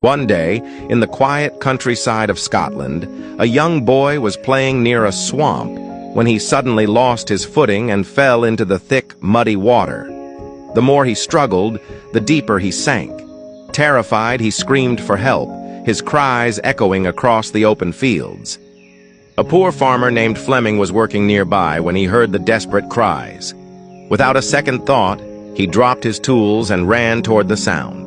One day, in the quiet countryside of Scotland, a young boy was playing near a swamp when he suddenly lost his footing and fell into the thick, muddy water. The more he struggled, the deeper he sank. Terrified, he screamed for help, his cries echoing across the open fields. A poor farmer named Fleming was working nearby when he heard the desperate cries. Without a second thought, he dropped his tools and ran toward the sound.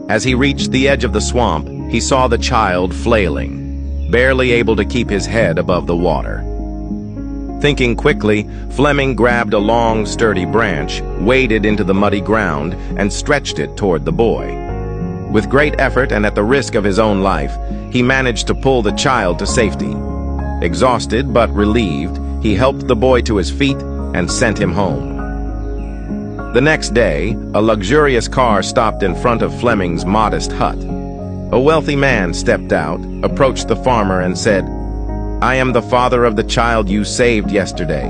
As he reached the edge of the swamp, he saw the child flailing, barely able to keep his head above the water. Thinking quickly, Fleming grabbed a long, sturdy branch, waded into the muddy ground, and stretched it toward the boy. With great effort and at the risk of his own life, he managed to pull the child to safety. Exhausted but relieved, he helped the boy to his feet and sent him home. The next day, a luxurious car stopped in front of Fleming's modest hut. A wealthy man stepped out, approached the farmer, and said, "I am the father of the child you saved yesterday.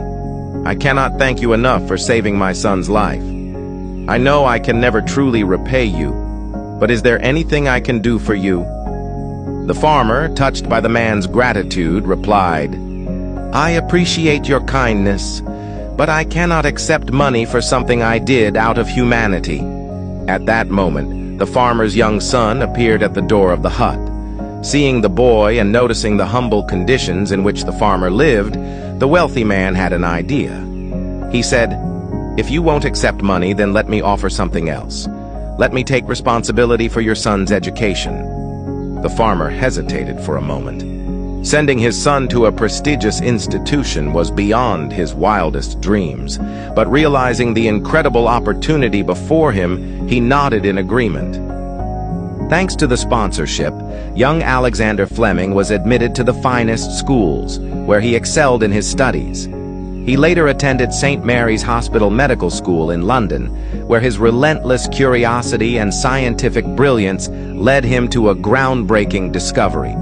I cannot thank you enough for saving my son's life. I know I can never truly repay you, but is there anything I can do for you?" The farmer, touched by the man's gratitude, replied, "I appreciate your kindness, but I cannot accept money for something I did out of humanity." At that moment, the farmer's young son appeared at the door of the hut. Seeing the boy and noticing the humble conditions in which the farmer lived, the wealthy man had an idea. He said, "If you won't accept money, then let me offer something else. Let me take responsibility for your son's education." The farmer hesitated for a moment. Sending his son to a prestigious institution was beyond his wildest dreams, but realizing the incredible opportunity before him, he nodded in agreement. Thanks to the sponsorship, young Alexander Fleming was admitted to the finest schools, where he excelled in his studies. He later attended St. Mary's Hospital Medical School in London, where his relentless curiosity and scientific brilliance led him to a groundbreaking discovery: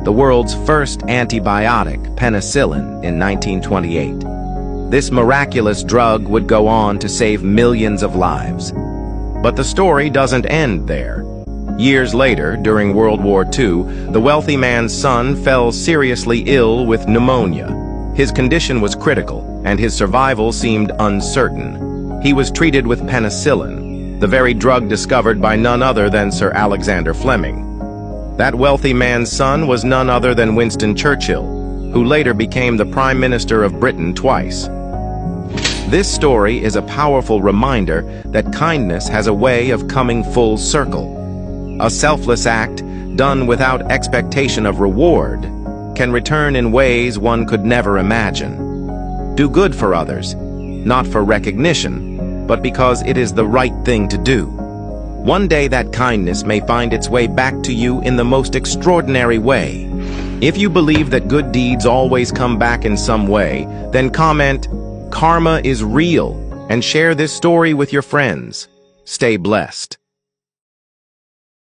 the world's first antibiotic, penicillin, in 1928. This miraculous drug would go on to save millions of lives. But the story doesn't end there. Years later, during World War II, the wealthy man's son fell seriously ill with pneumonia. His condition was critical, and his survival seemed uncertain. He was treated with penicillin, the very drug discovered by none other than Sir Alexander Fleming. That wealthy man's son was none other than Winston Churchill, who later became the Prime Minister of Britain twice. This story is a powerful reminder that kindness has a way of coming full circle. A selfless act, done without expectation of reward, can return in ways one could never imagine. Do good for others, not for recognition, but because it is the right thing to do. One day that kindness may find its way back to you in the most extraordinary way. If you believe that good deeds always come back in some way, then comment, "Karma is real," and share this story with your friends. Stay blessed.